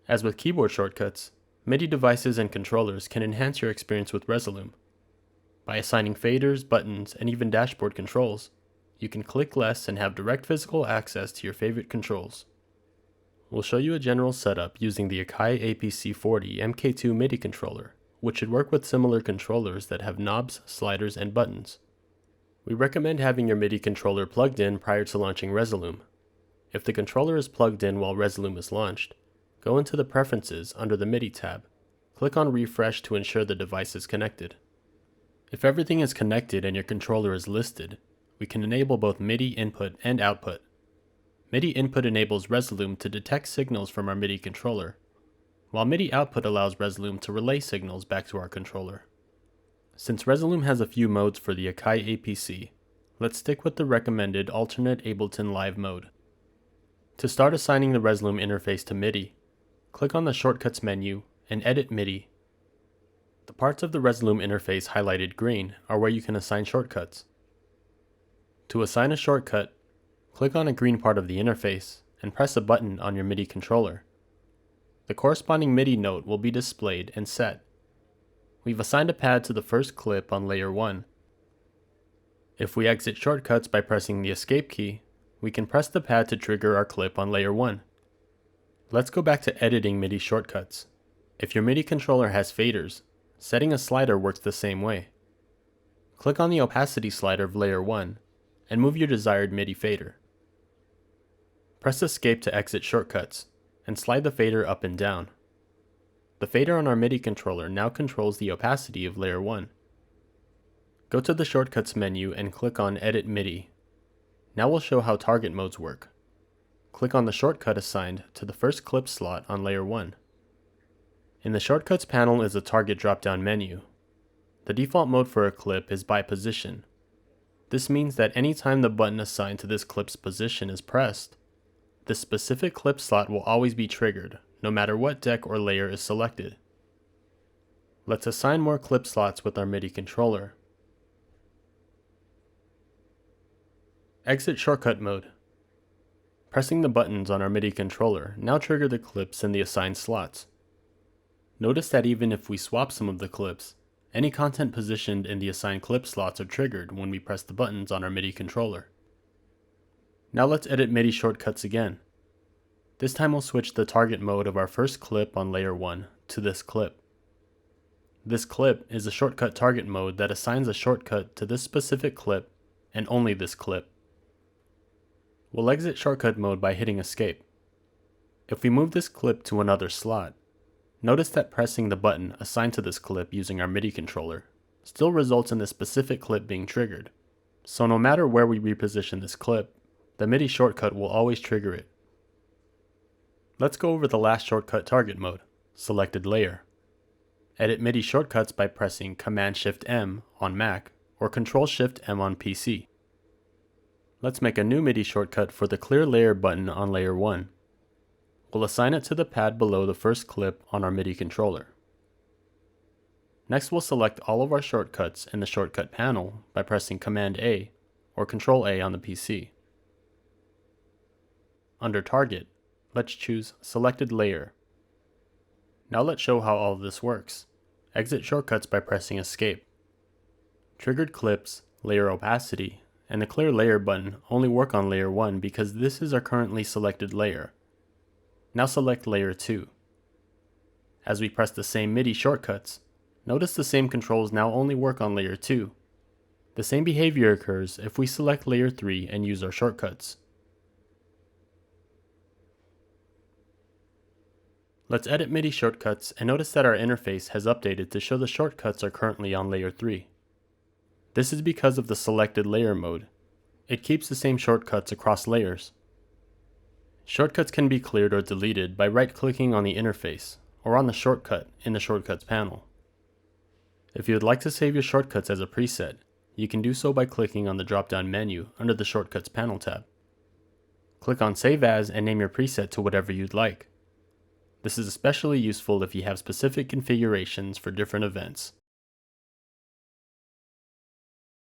As with keyboard shortcuts, MIDI devices and controllers can enhance your experience with Resolume. By assigning faders, buttons, and even dashboard controls, you can click less and have direct physical access to your favorite controls. We'll show you a general setup using the Akai APC40 MK2 MIDI controller, which should work with similar controllers that have knobs, sliders, and buttons. We recommend having your MIDI controller plugged in prior to launching Resolume. If the controller is plugged in while Resolume is launched, go into the Preferences under the MIDI tab. Click on Refresh to ensure the device is connected. If everything is connected and your controller is listed, we can enable both MIDI input and output. MIDI input enables Resolume to detect signals from our MIDI controller, while MIDI output allows Resolume to relay signals back to our controller. Since Resolume has a few modes for the Akai APC, let's stick with the recommended alternate Ableton Live mode. To start assigning the Resolume interface to MIDI, click on the Shortcuts menu and Edit MIDI. The parts of the Resolume interface highlighted green are where you can assign shortcuts. To assign a shortcut, click on a green part of the interface and press a button on your MIDI controller. The corresponding MIDI note will be displayed and set. We've assigned a pad to the first clip on layer 1. If we exit shortcuts by pressing the escape key, we can press the pad to trigger our clip on layer 1. Let's go back to editing MIDI shortcuts. If your MIDI controller has faders, setting a slider works the same way. Click on the opacity slider of layer 1 and move your desired MIDI fader. Press escape to exit shortcuts and slide the fader up and down. The fader on our MIDI controller now controls the opacity of layer 1. Go to the Shortcuts menu and click on Edit MIDI. Now we'll show how target modes work. Click on the shortcut assigned to the first clip slot on layer 1. In the Shortcuts panel is a target drop-down menu. The default mode for a clip is by position. This means that anytime the button assigned to this clip's position is pressed, the specific clip slot will always be triggered, no matter what deck or layer is selected. Let's assign more clip slots with our MIDI controller. Exit shortcut mode. Pressing the buttons on our MIDI controller now trigger the clips in the assigned slots. Notice that even if we swap some of the clips, any content positioned in the assigned clip slots are triggered when we press the buttons on our MIDI controller. Now let's edit MIDI shortcuts again. This time we'll switch the target mode of our first clip on layer 1 to this clip. This clip is a shortcut target mode that assigns a shortcut to this specific clip and only this clip. We'll exit shortcut mode by hitting escape. If we move this clip to another slot, notice that pressing the button assigned to this clip using our MIDI controller still results in this specific clip being triggered. So no matter where we reposition this clip, the MIDI shortcut will always trigger it. Let's go over the last shortcut target mode, selected layer. Edit MIDI shortcuts by pressing Command-Shift-M on Mac or Control-Shift-M on PC. Let's make a new MIDI shortcut for the Clear Layer button on layer 1. We'll assign it to the pad below the first clip on our MIDI controller. Next we'll select all of our shortcuts in the shortcut panel by pressing Command-A or Control-A on the PC. Under Target, let's choose Selected Layer. Now let's show how all of this works. Exit shortcuts by pressing Escape. Triggered clips, layer opacity, and the Clear Layer button only work on layer 1 because this is our currently selected layer. Now select layer 2. As we press the same MIDI shortcuts, notice the same controls now only work on layer 2. The same behavior occurs if we select layer 3 and use our shortcuts. Let's edit MIDI shortcuts and notice that our interface has updated to show the shortcuts are currently on layer 3. This is because of the selected layer mode. It keeps the same shortcuts across layers. Shortcuts can be cleared or deleted by right-clicking on the interface or on the shortcut in the Shortcuts panel. If you would like to save your shortcuts as a preset, you can do so by clicking on the drop-down menu under the Shortcuts panel tab. Click on Save As and name your preset to whatever you'd like. This is especially useful if you have specific configurations for different events.